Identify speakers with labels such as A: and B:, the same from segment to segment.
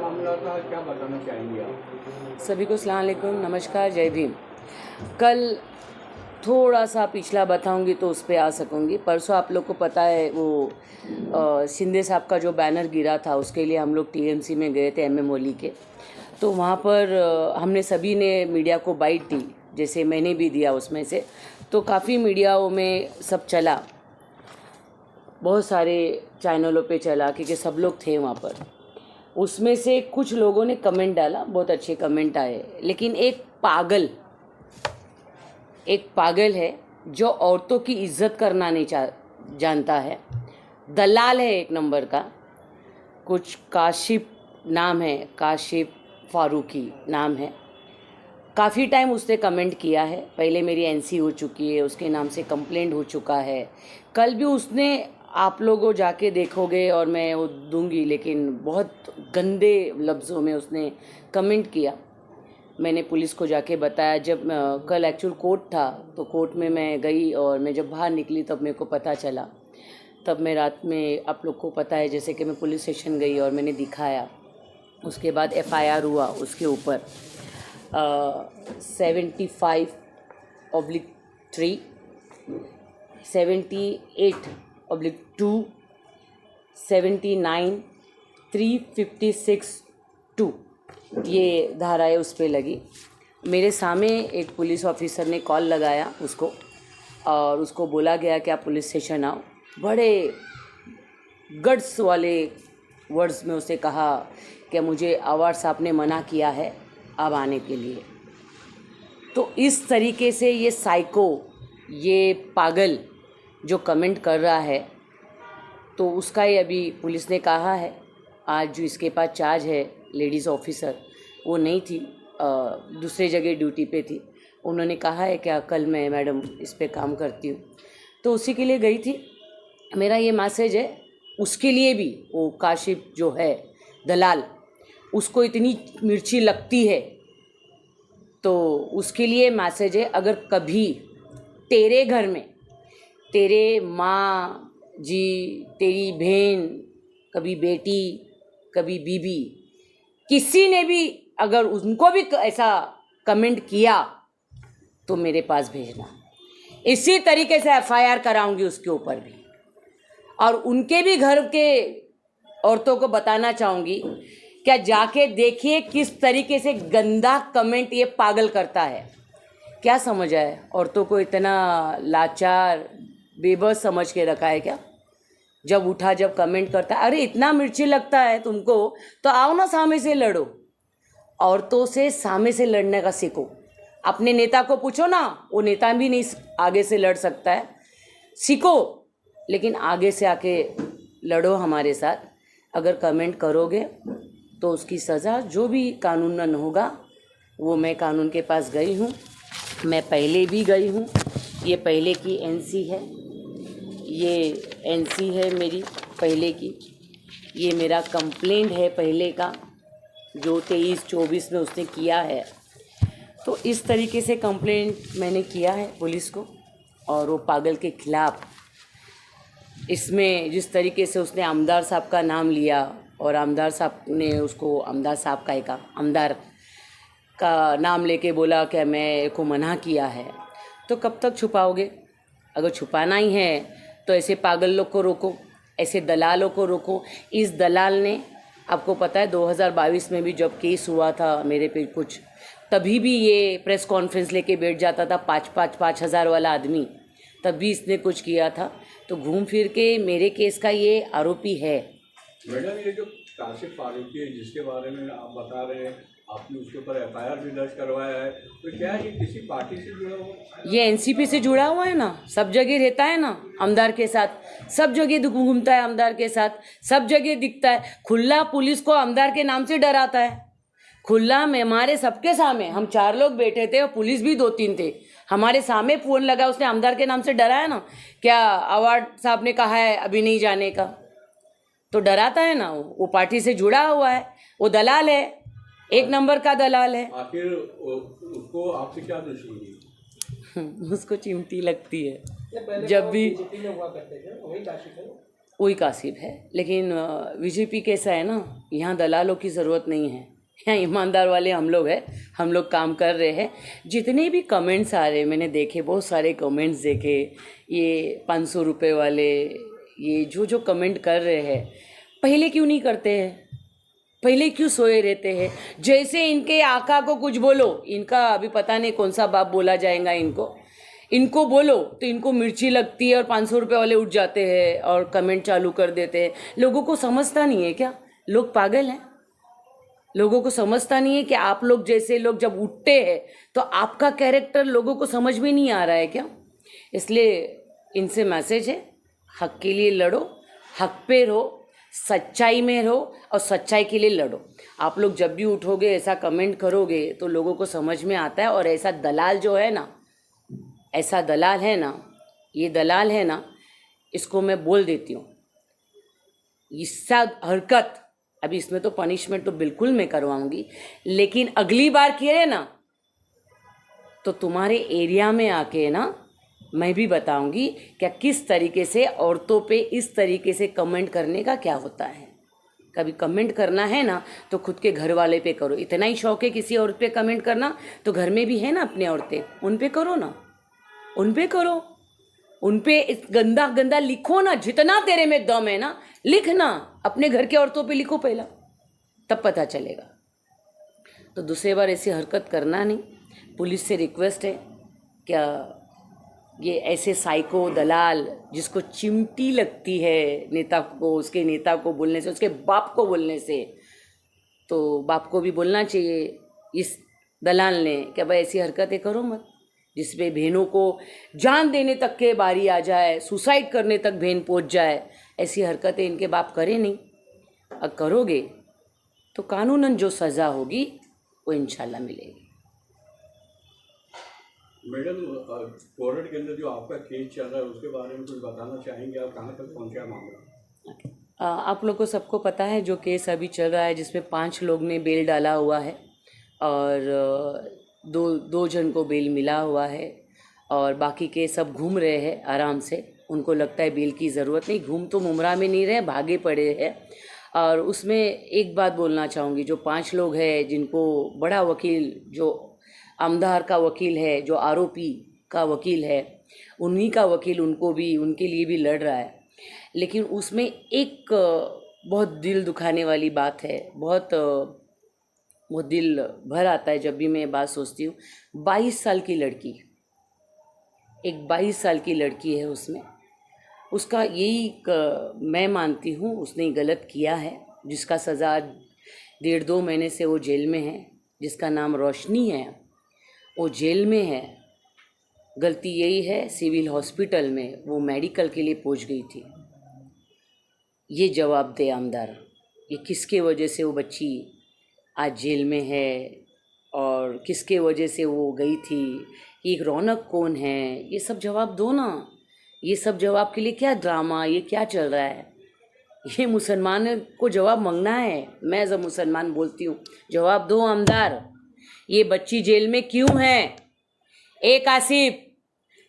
A: मामला था, क्या बताना चाहेंगे आप?
B: सभी को अस्सलाम वालेकुम, नमस्कार, जय भीम। कल थोड़ा सा पिछला बताऊंगी तो उस पर आ सकूंगी। परसों आप लोग को पता है वो शिंदे साहब का जो बैनर गिरा था, उसके लिए हम लोग टीएमसी में गए थे, एमएम ओली के। तो वहाँ पर हमने सभी ने मीडिया को बाइट दी, जैसे मैंने भी दिया उसमें से। तो काफ़ी मीडियाओं में सब चला, बहुत सारे चैनलों पे चला, क्योंकि सब लोग थे वहाँ पर। उसमें से कुछ लोगों ने कमेंट डाला, बहुत अच्छे कमेंट आए, लेकिन एक पागल है जो औरतों की इज्जत करना नहीं जानता है, दलाल है एक नंबर का। कुछ काशिफ नाम है, काशिफ फारूकी नाम है। काफ़ी टाइम उसने कमेंट किया है, पहले मेरी एनसी हो चुकी है, उसके नाम से कंप्लेंट हो चुका है। कल भी उसने, आप लोगों जाके देखोगे और मैं वो दूंगी, लेकिन बहुत गंदे लफ्ज़ों में उसने कमेंट किया। मैंने पुलिस को जाके बताया। जब कल एक्चुअल कोर्ट था, तो कोर्ट में मैं गई और मैं जब बाहर निकली तब मेरे को पता चला। तब मैं रात में, आप लोग को पता है, जैसे कि मैं पुलिस स्टेशन गई और मैंने दिखाया। उसके बाद एफआईआर हुआ उसके ऊपर 75/3, 78/2, 79, 356/2 ये धाराएँ उस पर लगी। मेरे सामने एक पुलिस ऑफिसर ने कॉल लगाया उसको, और उसको बोला गया कि आप पुलिस स्टेशन आओ। बड़े गट्स वाले वर्ड्स में उसे कहा कि मुझे आवाज़ साहब ने मना किया है अब आने के लिए। तो इस तरीके से ये साइको, ये पागल जो कमेंट कर रहा है, तो उसका ही अभी पुलिस ने कहा है। आज जो इसके पास चार्ज है, लेडीज़ ऑफिसर, वो नहीं थी, दूसरे जगह ड्यूटी पे थी। उन्होंने कहा है क्या कल मैं मैडम इस पे काम करती हूँ, तो उसी के लिए गई थी। मेरा ये मैसेज है उसके लिए भी, वो काशिफ जो है दलाल, उसको इतनी मिर्ची लगती है, तो उसके लिए मैसेज है, अगर कभी तेरे घर में तेरे माँ जी, तेरी बहन, कभी बेटी, कभी बीबी, किसी ने भी अगर उनको भी ऐसा कमेंट किया तो मेरे पास भेजना। इसी तरीके से एफआईआर कराऊंगी उसके ऊपर भी, और उनके भी घर के औरतों को बताना चाहूँगी, क्या जाके देखिए किस तरीके से गंदा कमेंट ये पागल करता है। क्या समझ है, औरतों को इतना लाचार, बेबस समझ के रखा है क्या? जब उठा, जब कमेंट करता है, अरे इतना मिर्ची लगता है तुमको तो आओ ना सामने से लड़ो। औरतों से सामने से लड़ने का सीखो। अपने नेता को पूछो ना, वो नेता भी नहीं आगे से लड़ सकता है। सीखो, लेकिन आगे से आके लड़ो हमारे साथ। अगर कमेंट करोगे तो उसकी सज़ा जो भी कानूनन होगा, वो मैं कानून के पास गई हूँ, मैं पहले भी गई हूँ। ये पहले की एनसी है, ये एनसी है मेरी पहले की। ये मेरा कंप्लेंट है पहले का, जो 23-24 में उसने किया है। तो इस तरीके से कंप्लेंट मैंने किया है पुलिस को, और वो पागल के खिलाफ। इसमें जिस तरीके से उसने आमदार साहब का नाम लिया, और आमदार साहब ने उसको, आमदार साहब का एक आमदार का नाम लेके बोला कि मैं को मना किया है, तो कब तक छुपाओगे? अगर छुपाना ही है तो ऐसे पागल लोग को रोको, ऐसे दलालों को रोको। इस दलाल ने, आपको पता है 2022 में भी जब केस हुआ था मेरे पे कुछ, तभी भी ये प्रेस कॉन्फ्रेंस लेके बैठ जाता था, 5,000 वाला आदमी, तब भी इसने कुछ किया था। तो घूम फिर के मेरे केस का ये आरोपी है।
A: मैडम, ये जो काशिफ फारूकी है जिसके बारे में आप बता रहे हैं, आपने उसके ऊपर एफआईआर भी दर्ज करवाया है, तो क्या ये किसी पार्टी से जुड़ा हुआ है?
B: ये एनसीपी से जुड़ा हुआ है ना, सब जगह रहता है ना आमदार के साथ, सब जगह घूमता है आमदार के साथ, सब जगह दिखता है। खुला पुलिस को आमदार के नाम से डराता है, खुला में हमारे सबके सामने। हम 4 लोग बैठे थे और पुलिस भी 2-3 थे, हमारे सामने फ़ोन लगा, उसने आमदार के नाम से डराया ना। क्या अवार्ड साहब ने कहा है अभी नहीं जाने का, तो डराता है ना। वो पार्टी से जुड़ा हुआ है, वो दलाल है, एक नंबर का दलाल है।
A: आखिर उसको आपसे क्या दुश्मनी?
B: उसको चिमटी लगती है जब भी।
C: बीजेपी में हुआ करते थे, वही काशिफ है।
B: वही कासिब है। लेकिन बीजेपी कैसा है ना, यहाँ दलालों की ज़रूरत नहीं है, यहाँ ईमानदार वाले हम लोग हैं, हम लोग काम कर रहे हैं। जितने भी कमेंट्स आ रहे मैंने देखे, बहुत सारे कमेंट्स देखे, ये 500 रुपये वाले, ये जो कमेंट कर रहे हैं, पहले क्यों नहीं करते हैं? पहले क्यों सोए रहते हैं? जैसे इनके आका को कुछ बोलो, इनका अभी पता नहीं कौन सा बाप बोला जाएगा इनको बोलो तो इनको मिर्ची लगती है और 500 रुपये वाले उठ जाते हैं और कमेंट चालू कर देते हैं। लोगों को समझता नहीं है क्या? लोग पागल हैं? लोगों को समझता नहीं है कि आप लोग जैसे लोग जब उठते हैं तो आपका कैरेक्टर लोगों को समझ में नहीं आ रहा है क्या? इसलिए इनसे मैसेज है, हक के लिए लड़ो, हक पे रहो, सच्चाई में रहो और सच्चाई के लिए लड़ो। आप लोग जब भी उठोगे, ऐसा कमेंट करोगे तो लोगों को समझ में आता है। और ऐसा दलाल जो है ना, ऐसा दलाल है ना, ये दलाल है ना, इसको मैं बोल देती हूँ, इसका हरकत, अभी इसमें तो पनिशमेंट तो बिल्कुल मैं करवाऊंगी, लेकिन अगली बार किए ना तो तुम्हारे एरिया में आके ना मैं भी बताऊंगी क्या किस तरीके से औरतों पे इस तरीके से कमेंट करने का क्या होता है। कभी कमेंट करना है ना तो खुद के घर वाले पे करो। इतना ही शौक है किसी औरत पे कमेंट करना तो घर में भी है ना अपने औरतें, उन पे करो ना, उन पे करो, उन पे गंदा गंदा लिखो ना, जितना तेरे में दम है ना लिखना, अपने घर के औरतों पे लिखो पहला, तब पता चलेगा। तो दूसरी बार ऐसी हरकत करना नहीं। पुलिस से रिक्वेस्ट है, क्या ये ऐसे साइको दलाल जिसको चिमटी लगती है नेता को, उसके नेता को बोलने से, उसके बाप को बोलने से, तो बाप को भी बोलना चाहिए इस दलाल ने कि भाई ऐसी हरकतें करो मत, जिसपे बहनों को जान देने तक के बारी आ जाए, सुसाइड करने तक बहन पहुंच जाए। ऐसी हरकतें इनके बाप करे नहीं। अब करोगे तो कानूनन जो सज़ा होगी वो इंशाल्लाह मिलेगी।
A: मैडम, कोर्ट के अंदर जो आपका केस चल रहा है उसके बारे में कुछ बताना चाहेंगे आप? कहाँ तक पहुँचा मामला?
B: आप लोग को सबको पता है जो केस अभी चल रहा है, जिसमें 5 लोग ने बेल डाला हुआ है और दो जन को बेल मिला हुआ है और बाकी के सब घूम रहे हैं आराम से। उनको लगता है बेल की ज़रूरत नहीं, घूम तो मुमरा में नहीं रहे, भागे पड़े हैं। और उसमें एक बात बोलना चाहूँगी, जो 5 लोग हैं जिनको बड़ा वकील, जो आमदार का वकील है, जो आरोपी का वकील है, उन्हीं का वकील उनको भी, उनके लिए भी लड़ रहा है। लेकिन उसमें एक बहुत दिल दुखाने वाली बात है, बहुत दिल भर आता है जब भी मैं बात सोचती हूँ। 22 साल की लड़की, एक 22 साल की लड़की है, उसमें उसका यही मैं मानती हूँ उसने गलत किया है, जिसका सज़ा 1.5-2 महीने से वो जेल में है, जिसका नाम रोशनी है, वो जेल में है। गलती यही है, सिविल हॉस्पिटल में वो मेडिकल के लिए पहुंच गई थी। ये जवाब दे आमदार, ये किसके वजह से वो बच्ची आज जेल में है और किसके वजह से वो गई थी, ये रौनक कौन है, ये सब जवाब दो ना। ये सब जवाब के लिए क्या ड्रामा, ये क्या चल रहा है? ये मुसलमान को जवाब मांगना है। मैं एज अ मुसलमान बोलती हूँ, जवाब दो आमदार, ये बच्ची जेल में क्यों है? एक आसिफ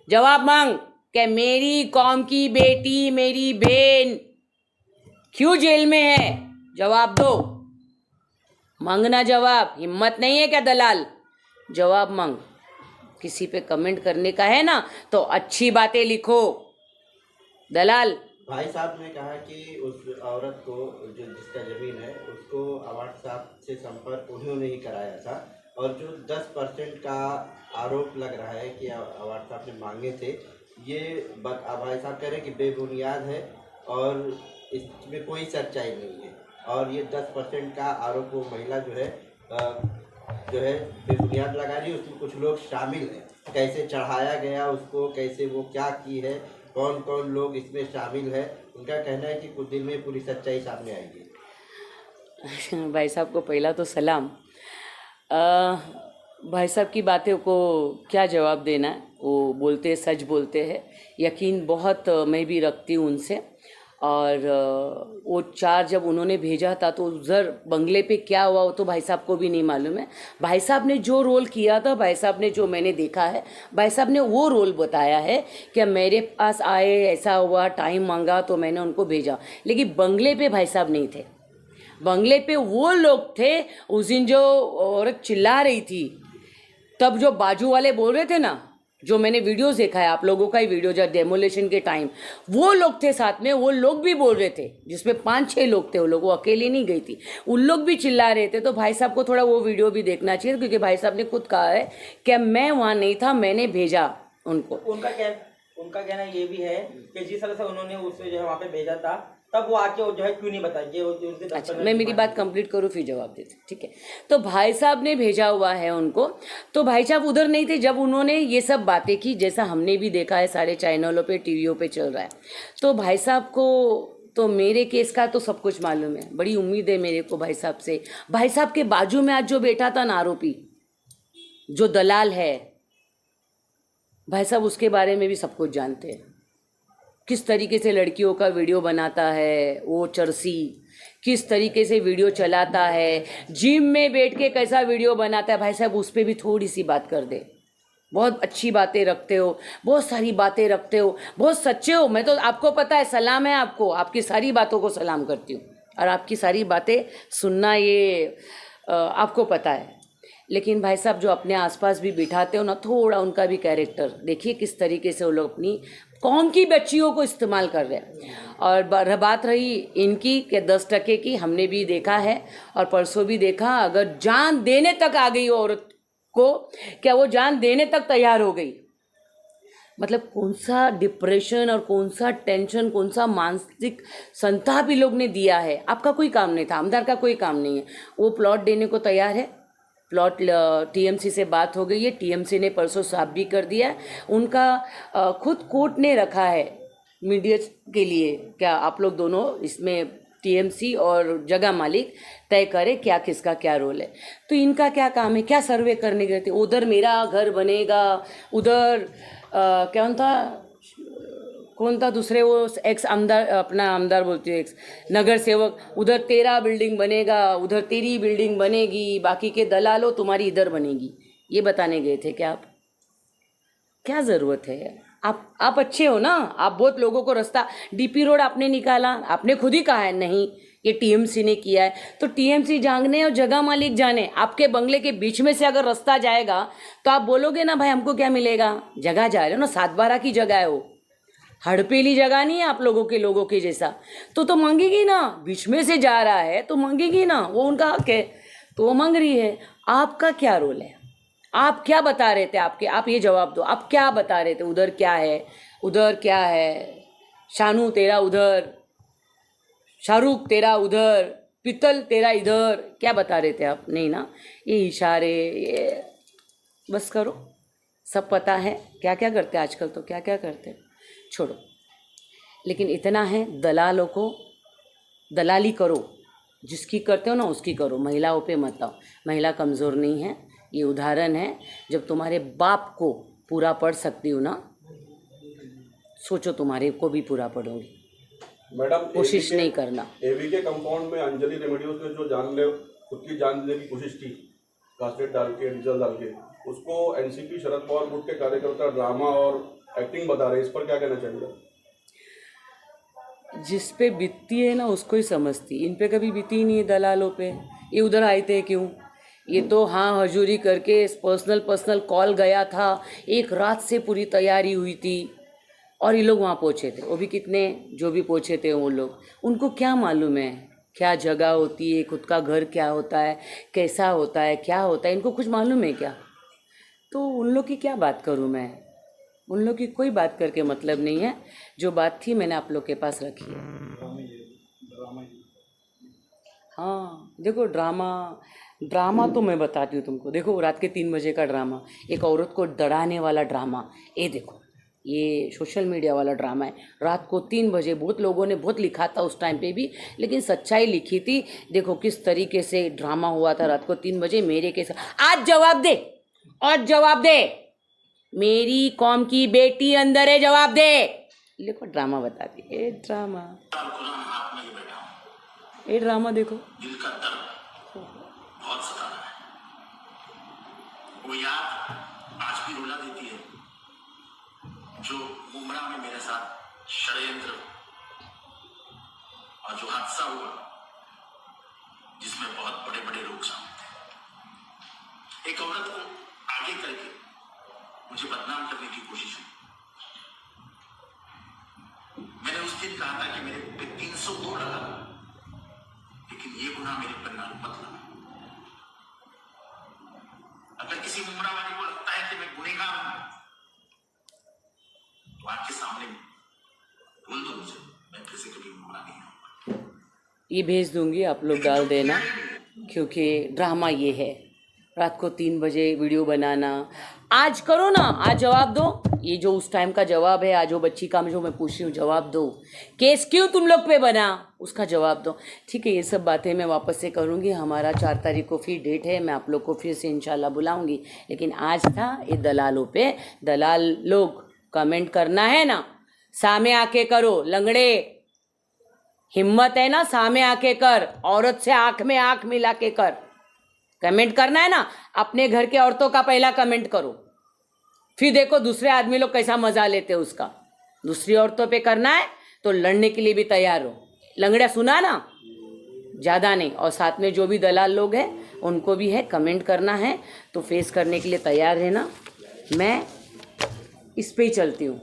B: जवाब मांग कि मेरी कौम की बेटी, मेरी बहन क्यों जेल में है? जवाब दो, मांगना जवाब। हिम्मत नहीं है क्या दलाल? जवाब मांग। किसी पे कमेंट करने का है ना तो अच्छी बातें लिखो। दलाल
C: भाई साहब ने कहा कि उस औरत को, जो जिसका जमीन है, उसको अवार्ड साहब से संपर्क उन्होंने ही कराया था, और जो 10% का आरोप लग रहा है कि अवार्ड साहब ने मांगे थे, ये भाई साहब कह रहे हैं कि बेबुनियाद है और इसमें कोई सच्चाई नहीं है, और ये 10% का आरोप वो महिला जो है बेबुनियाद लगा रही है। उसमें कुछ लोग शामिल हैं, कैसे चढ़ाया गया उसको, कैसे वो क्या की है, कौन कौन लोग इसमें शामिल है। उनका कहना है कि कुछ दिन में पूरी सच्चाई सामने आएगी।
B: भाई साहब को पहला तो सलाम। भाई साहब की बातों को क्या जवाब देना है, वो बोलते सच बोलते हैं, यकीन बहुत मैं भी रखती हूँ उनसे। और वो 4 जब उन्होंने भेजा था तो उधर बंगले पे क्या हुआ वो तो भाई साहब को भी नहीं मालूम है। भाई साहब ने जो रोल किया था, भाई साहब ने जो मैंने देखा है, भाई साहब ने वो रोल बताया है कि मेरे पास आए, ऐसा हुआ, टाइम मांगा तो मैंने उनको भेजा। लेकिन बंगले पे भाई साहब नहीं थे, बंगले पे वो लोग थे। उस दिन जो औरत चिल्ला रही थी, तब जो बाजू वाले बोल रहे थे ना, जो मैंने वीडियोस देखा है, आप लोगों का ही वीडियो, जब डेमोलेशन के टाइम वो लोग थे साथ में, वो लोग भी बोल रहे थे, जिसमें 5-6 लोग थे, वो लोग, वो अकेली नहीं गई थी, उन लोग भी चिल्ला रहे थे। तो भाई साहब को थोड़ा वो वीडियो भी देखना चाहिए, क्योंकि भाई साहब ने खुद कहा है कि मैं वहाँ नहीं था, मैंने भेजा उनको।
D: उनका कहना ये भी है कि जिस तरह से उन्होंने उसे जो है वहाँ पे भेजा था, तब वो आके जो है क्यों नहीं बताई।
B: अच्छा, मैं मेरी बात कंप्लीट करूँ फिर जवाब देते, ठीक है। तो भाई साहब ने भेजा हुआ है उनको, तो भाई साहब उधर नहीं थे जब उन्होंने ये सब बातें की, जैसा हमने भी देखा है सारे चैनलों पे, टीवीओ पे चल रहा है। तो भाई साहब को तो मेरे केस का तो सब कुछ मालूम है, बड़ी उम्मीद है मेरे को भाई साहब से। भाई साहब के बाजू में आज जो बैठा था ना आरोपी, जो दलाल है, भाई साहब उसके बारे में भी सब कुछ जानते हैं। किस तरीके से लड़कियों का वीडियो बनाता है वो चरसी, किस तरीके से वीडियो चलाता है, जिम में बैठ के कैसा वीडियो बनाता है। भाई साहब उस पर भी थोड़ी सी बात कर दे। बहुत अच्छी बातें रखते हो, बहुत सारी बातें रखते हो, बहुत सच्चे हो। मैं तो, आपको पता है, सलाम है आपको, आपकी सारी बातों को सलाम करती हूँ, और आपकी सारी बातें सुनना ये आपको पता है। लेकिन भाई साहब जो अपने आसपास भी बिठाते हो ना, थोड़ा उनका भी कैरेक्टर देखिए, किस तरीके से वो लोग अपनी कौम की बच्चियों को इस्तेमाल कर रहे हैं। और बात रही इनकी कि 10% की, हमने भी देखा है और परसों भी देखा। अगर जान देने तक आ गई औरत को, क्या वो जान देने तक तैयार हो गई? मतलब कौन सा डिप्रेशन और कौन सा टेंशन, कौन सा मानसिक संताप ही लोग ने दिया है। आपका कोई काम नहीं था, आमदार का कोई काम नहीं है। वो प्लॉट देने को तैयार है, प्लॉट टीएमसी से बात हो गई है, टीएमसी ने परसों साफ भी कर दिया है। उनका खुद कोर्ट ने रखा है मीडिया के लिए, क्या आप लोग दोनों इसमें टीएमसी और जगह मालिक तय करे क्या किसका क्या रोल है। तो इनका क्या काम है, क्या सर्वे करने गए थे? उधर मेरा घर बनेगा, उधर कौन था दूसरे, वो एक्स आमदार, अपना आमदार बोलती है, एक्स नगर सेवक, उधर तेरा बिल्डिंग बनेगा, उधर तेरी बिल्डिंग बनेगी, बाकी के दलालो तुम्हारी इधर बनेगी, ये बताने गए थे क्या आप? क्या ज़रूरत है? आप अच्छे हो ना, आप बहुत लोगों को रास्ता, डीपी रोड आपने निकाला, आपने खुद ही कहा है नहीं ये टीएमसी ने किया है, तो टीएमसी जाने और जगह मालिक जाने। आपके बंगले के बीच में से अगर रास्ता जाएगा तो आप बोलोगे ना भाई हमको क्या मिलेगा? जगह जा रहे हो ना, 7/12 की जगह है, वो हड़पेली जगह नहीं है आप लोगों के जैसा, तो मांगेगी ना। बीच में से जा रहा है तो मांगेगी ना, वो उनका हक है, तो वो मांग रही है। आपका क्या रोल है? आप क्या बता रहे थे? आप ये जवाब दो, आप क्या बता रहे थे? उधर क्या है, उधर क्या है? शानू तेरा उधर, शाहरुख तेरा उधर, पितल तेरा इधर, क्या बता रहे थे आप? नहीं ना, ये इशारे, ये बस करो, सब पता है क्या क्या करते हैं आजकल, तो क्या क्या करते हैं, छोड़ो। लेकिन इतना है, दलालों को दलाली करो, जिसकी करते हो ना उसकी करो, महिलाओं पे मत आओ। महिला कमज़ोर नहीं है, ये उदाहरण है। जब तुम्हारे बाप को पूरा पढ़ सकती हो ना, सोचो तुम्हारे को भी पूरा पढ़ोगी।
A: मैडम
B: कोशिश नहीं करना।
A: एवीके कंपाउंड में अंजलि रेमेडियोस ने जो खुद की जान देने की कोशिश की, कास्टेट डाल के, डीजल डाल के, उसको एनसीपी शरद पवार गुट के कार्यकर्ता ड्रामा और एक्टिंग बता रहे हैं, इस पर क्या कहना चाहिए?
B: जिस पे बीतती है ना उसको ही समझती, इन पे कभी बीती ही नहीं है दलालों पे। ये उधर आए थे क्यों? ये तो हाँ हजूरी करके पर्सनल कॉल गया था, एक रात से पूरी तैयारी हुई थी और ये लोग वहाँ पहुँचे थे। वो भी कितने, जो भी पहुँचे थे वो लोग, उनको क्या मालूम है क्या जगह होती है, खुद का घर क्या होता है, कैसा होता है, क्या होता है, इनको कुछ मालूम है क्या? तो उन लोग की क्या बात करूँ मैं? उन लोग की कोई बात करके मतलब नहीं है। जो बात थी मैंने आप लोग के पास रखी है। हाँ देखो, ड्रामा तो मैं बताती हूँ तुमको। देखो रात के 3 बजे का ड्रामा, एक औरत को डराने वाला ड्रामा, ये देखो, ये सोशल मीडिया वाला ड्रामा है। रात को 3 बजे बहुत लोगों ने बहुत लिखा था उस टाइम पे भी, लेकिन सच्चाई लिखी थी। देखो किस तरीके से ड्रामा हुआ था रात को 3 बजे मेरे के साथ। आज जवाब दे, और जवाब दे, मेरी कौम की बेटी अंदर है, जवाब दे। देखो ड्रामा बताती ए ड्रामा,
E: कुरान हाथ में लिए बैठा हूँ।
B: ए ड्रामा देखो।
E: दिल का दर्द बहुत सता रहा है। वो याद आज भी रुला देती है जो मुमरा में मेरे साथ षड्यंत्र और जो हादसा हुआ जिसमें बहुत बड़े बड़े लोग शामिल थे। एक औरत को आगे करके मुझे बदनाम करने की कोशिश हुई। मैंने उस दिन कहा था कि मेरे पे 302 लगा, लेकिन ये गुनाह मेरे पर ना मत लगा। अगर किसी मुमरा वाले को लगता है कि मैं गुनहगार हूं तो आपके सामने बोल दो मुझे, मैं फिर से कभी मुमरा नहीं हूं।
B: ये भेज दूंगी, आप लोग डाल देना, क्योंकि ड्रामा ये है। रात को 3 बजे वीडियो बनाना, आज करो ना, आज जवाब दो। ये जो उस टाइम का जवाब है, आज वो बच्ची का जो मैं पूछ रही हूँ जवाब दो। केस क्यों तुम लोग पे बना, उसका जवाब दो। ठीक है, ये सब बातें मैं वापस से करूँगी। हमारा 4 तारीख को फिर डेट है, मैं आप लोग को फिर से इंशाल्लाह बुलाऊंगी। लेकिन आज था ये दलालों पे। दलाल लोग कमेंट करना है ना, सामने आके करो। लंगड़े, हिम्मत है ना, सामने आके कर। औरत से आंख में आंख मिला के कर। कमेंट करना है ना, अपने घर के औरतों का पहला कमेंट करो, फिर देखो दूसरे आदमी लोग कैसा मजा लेते हैं उसका। दूसरी औरतों पे करना है तो लड़ने के लिए भी तैयार हो। लंगड़ा सुना ना, ज़्यादा नहीं। और साथ में जो भी दलाल लोग हैं उनको भी है, कमेंट करना है तो फेस करने के लिए तैयार रहना। मैं इस पे ही चलती हूँ।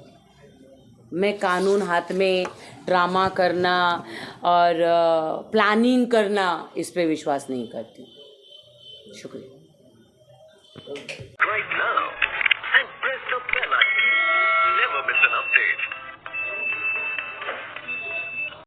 B: मैं कानून हाथ में ड्रामा करना और प्लानिंग करना, इस पे विश्वास नहीं करती। शुक्रिया।